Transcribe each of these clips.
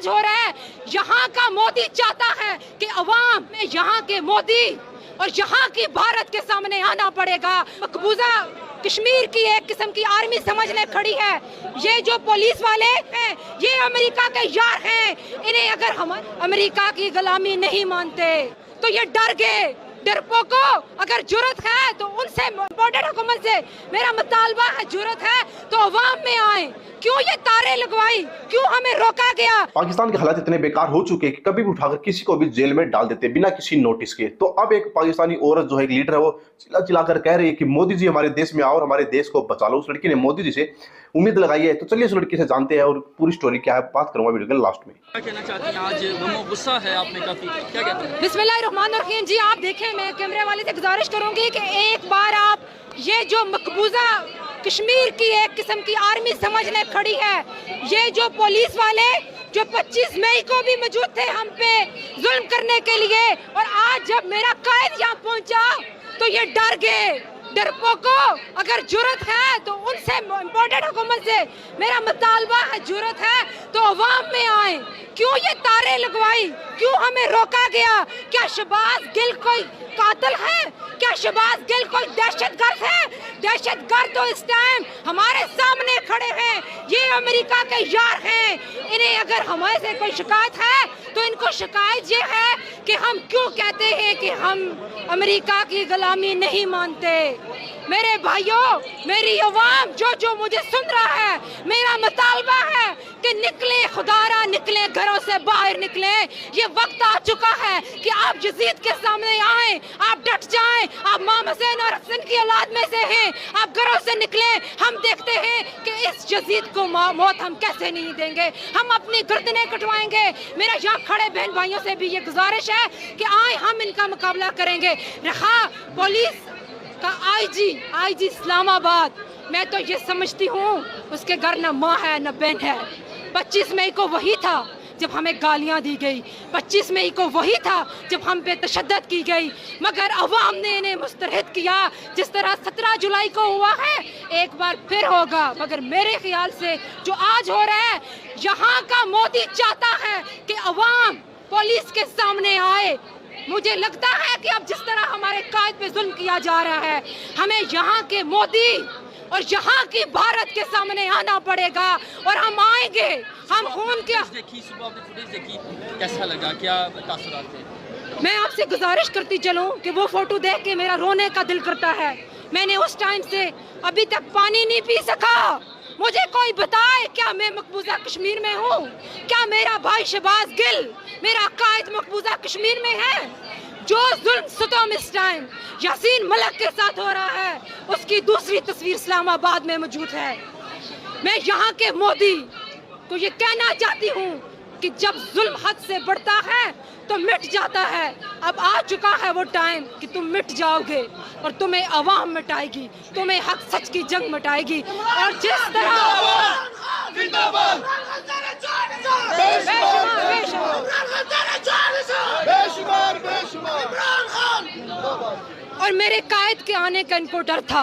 आज हो रहा है, यहाँ का मोदी चाहता है कि अवाम में यहाँ के मोदी और यहाँ की भारत के सामने आना पड़ेगा। मकबूजा कश्मीर की एक किस्म की आर्मी समझने खड़ी है। ये जो पुलिस वाले हैं ये अमेरिका के यार हैं। इन्हें अगर हम अमेरिका की गुलामी नहीं मानते तो ये डर गए। डरपोको अगर जुर्रत है तो उनसे बॉर्डर हुकूमत से मेरा मुतालबा है, जुर्रत है तो अवाम में आए। क्यों ये तारे लगवाई, क्यों हमें रोका गया? पाकिस्तान के हालात इतने बेकार हो चुके हैं कि कभी भी उठाकर किसी को भी जेल में डाल देते बिना किसी नोटिस के। तो अब एक पाकिस्तानी औरत जो है, एक लीडर है, वो चिल्ला चिल्लाकर कह रही है कि मोदी जी हमारे देश में आओ और हमारे देश को बचा लो। उस लड़की ने मोदी जी से उम्मीद लगाई है। तो चलिए उस लड़की से जानते हैं और पूरी स्टोरी क्या है, बात करूंगा वीडियो के लास्ट में। क्या कहना चाहती हैं? आज ममो गुस्सा है आपने काफी, क्या कहते हैं? बिस्मिल्लाहिर्रहमानिर्रहीम जी, आप देखें, मैं कैमरे वाले से गुजारिश करूंगी कि एक बार आप ये जो मकबूजा कश्मीर की एक किस्म की आर्मी समझने खड़ी है, ये जो पुलिस वाले जो 25 मई को भी मौजूद थे हम पे जुल्म करने के लिए, और आज जब मेरा कायद यहाँ पहुंचा तो ये डर गए। डरपोको अगर जुर्रत है तो उनसे इम्पोर्टेड हुकूमत से मेरा मुतालबा है, जुर्रत है तो अवाम में आए। क्यों ये तारे लगवाई, क्यों हमें रोका गया? क्या शहबाज गिल कोई कातिल है? क्या शहबाज गिल कोई दहशतगर्द है? दहशतगर्द तो इस टाइम हमारे सामने खड़े हैं, ये अमेरिका के यार हैं। इन्हें अगर हमारे से कोई शिकायत है तो इनको शिकायत ये है कि हम क्यों कहते हैं कि हम अमेरिका की गुलामी नहीं मानते। मेरे भाइयों, मेरी अवाम जो मुझे सुन रहा है, मेरा मुतालबा है कि निकले खुदारा, निकले घरों से बाहर निकले। ये वक्त आ चुका है कि आप यजीद के सामने आए, आप डट जाएं। आप इमाम हुसैन और हसन की औलाद में से हैं, आप घरों से निकले। हम देखते हैं कि इस यजीद को मौत हम कैसे नहीं देंगे, हम अपनी गर्दनें कटवाएंगे। मेरा यहाँ खड़े बहन भाइयों से भी ये गुजारिश है कि आए हम इनका मुकाबला करेंगे। रखा पुलिस का आईजी इस्लामाबाद, मैं तो ये समझती हूँ उसके घर न माँ है न बहन है। 25 मई को वही था जब हमें गालियाँ दी गई, 25 मई को वही था जब हम पे तशद्दुद की गई, मगर अवाम ने इन्हें मुस्तरद किया। जिस तरह 17 जुलाई को हुआ है एक बार फिर होगा। मगर मेरे ख्याल से जो आज हो रहा है, यहाँ का मोदी चाहता है कि अवाम पुलिस के सामने आए। मुझे लगता है कि अब जिस तरह हमारे कायद पे जुल्म किया जा रहा है, हमें यहाँ के मोदी और यहाँ की भारत के सामने आना पड़ेगा और हम आएंगे। हम खून के देखी, सुबह आपने फुटेज देखी, कैसा लगा, क्या तासुरात थे? मैं आपसे गुजारिश करती चलूं कि वो फोटो देख के मेरा रोने का दिल करता है। मैंने उस टाइम से अभी तक पानी नहीं पी सका। मुझे कोई बताए, क्या मैं मकबूजा कश्मीर में हूँ? क्या मेरा भाई शहबाज गिल, मेरा कायद मकबूजा कश्मीर में है? जो जुल्म सितम इस टाइम यासीन मलिक के साथ हो रहा है, उसकी दूसरी तस्वीर इस्लामाबाद में मौजूद है। मैं यहाँ के मोदी को ये कहना चाहती हूँ कि जब जुल्म हद से बढ़ता है तो मिट जाता है। अब आ चुका है वो टाइम कि तुम मिट जाओगे और तुम्हें अवाम मिटाएगी, तुम्हें हक सच की जंग मिटाएगी। और जिस तरह और मेरे कायद के आने का इनको डर था।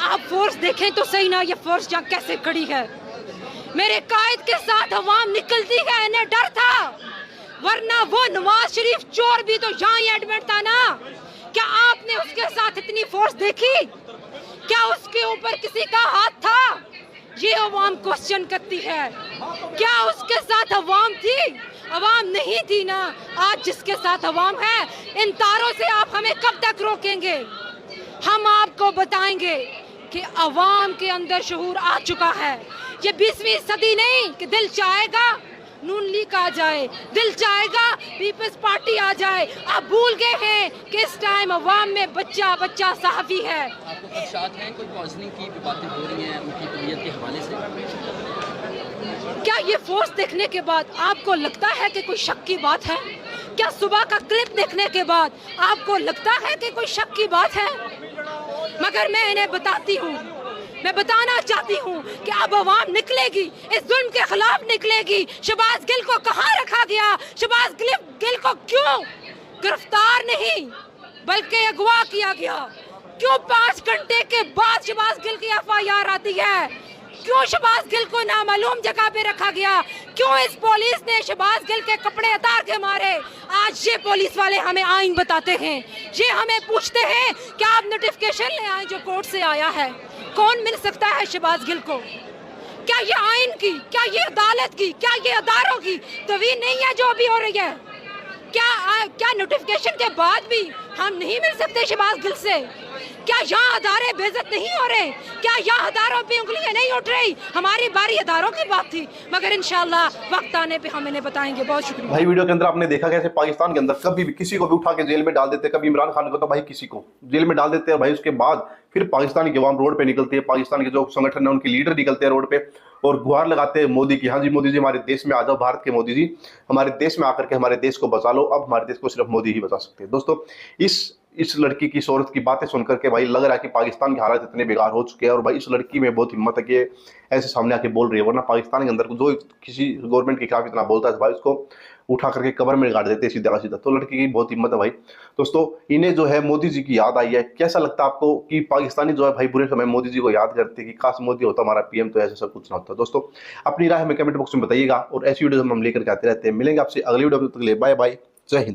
आप फोर्स देखें तो सही ना, ये फोर्स यहाँ कैसे खड़ी है। मेरे कायद के साथ अवाम निकलती है, इन्हें डर था, वरना वो नवाज शरीफ चोर भी तो यहाँ ही एडमिट था ना। क्या आपने उसके साथ इतनी फोर्स देखी? क्या उसके ऊपर किसी का हाथ था? ये अवाम क्वेश्चन करती है। क्या उसके साथ अवाम थी? अवाम नहीं थी ना। आज जिसके साथ अवाम है, इन तारों से आप हमें कब तक रोकेंगे? हम आपको बताएंगे कि अवाम के अंदर शऊर आ चुका है। ये 20वीं सदी नहीं कि दिल चाहेगा नून लीग आ जाए, दिल चाहेगा पीपल्स पार्टी आ जाए। आप भूल गए हैं कि इस टाइम अवाम में बच्चा बच्चा सहाफी है। आपको खदशात हैं? कोई पॉइजनिंग की बातें हो रही हैं उनकी तबीयत के हवाले से? क्या ये फोर्स देखने के बाद आपको लगता है कि कोई शक की बात है? क्या सुबह का क्लिप देखने के बाद आपको लगता है कि कोई शक की बात है? मगर मैं इन्हें बताती हूँ, मैं बताना चाहती हूँ कि अब अवाम निकलेगी, इस जुल्म के खिलाफ निकलेगी। शहबाज गिल को कहाँ रखा गया? शहबाज गिल को क्यों गिरफ्तार नहीं बल्कि अगवा किया गया? क्यों 5 घंटे के बाद शहबाज गिल की FIR आती है? क्यों शहबाज गिल को नामालूम जगह पे रखा गया? क्यों इस पुलिस ने शहबाज गिल के कपड़े उतार के मारे? आज ये पुलिस वाले हमें आइन बताते हैं, ये हमें पूछते हैं कि आप नोटिफिकेशन ले आए जो कोर्ट से आया है। कौन मिल सकता है शहबाज गिल को? क्या ये आइन की, क्या ये अदालत की, क्या ये अदारों की तवीज़ नहीं है जो अभी हो रही है? क्या नोटिफिकेशन के बाद भी हम नहीं मिल सकते शहबाज गिल से? क्या यहाँ अदारे बेइज्जत नहीं हो रहे? क्या यहाँ अदारों पे उंगलियां नहीं उठ रही? हमारी बारी अदारों की बात थी, मगर इंशाल्लाह वक्त आने पे हम इन्हें बताएंगे। बहुत शुक्रिया। भाई वीडियो के अंदर आपने देखा कैसे पाकिस्तान के अंदर कभी भी किसी को भी उठा के जेल में डाल देते, कभी इमरान खान को तो भाई किसी को जेल में डाल देते हैं भाई। उसके बाद फिर पाकिस्तान की अवाम रोड पे निकलती है, पाकिस्तान के जो संगठन है उनके लीडर निकलते हैं रोड पे और गुहार लगाते हैं मोदी की, हाँ जी मोदी जी हमारे देश में आ जाओ, भारत के मोदी जी हमारे देश में आकर के हमारे देश को बचा लो। अब हमारे देश को सिर्फ मोदी ही बचा सकते हैं। दोस्तों इस लड़की की, इस औरत की बातें सुनकर के भाई लग रहा है कि पाकिस्तान के हालात इतने बेकार हो चुके हैं और भाई इस लड़की में बहुत हिम्मत है कि ऐसे सामने आके बोल रही है, वरना पाकिस्तान के अंदर जो किसी गवर्नमेंट के खिलाफ इतना बोलता है भाई उसको उठा करके कब्र में गाड़ देते सीधा सीधा। तो लड़की की बहुत हिम्मत है भाई। दोस्तों इन्हें जो है मोदी जी की याद आई है। कैसा लगता है आपको कि पाकिस्तानी जो है भाई बुरे समय मोदी जी को याद करते कि काश मोदी होता हमारा पीएम तो ऐसा सब कुछ ना होता। दोस्तों अपनी राय हमें कमेंट बॉक्स में बताइएगा और ऐसी वीडियो हम लेकर के आते रहते हैं। मिलेंगे आपसे अगली वीडियो में, तक के लिए बाय बाय, जय हिंद।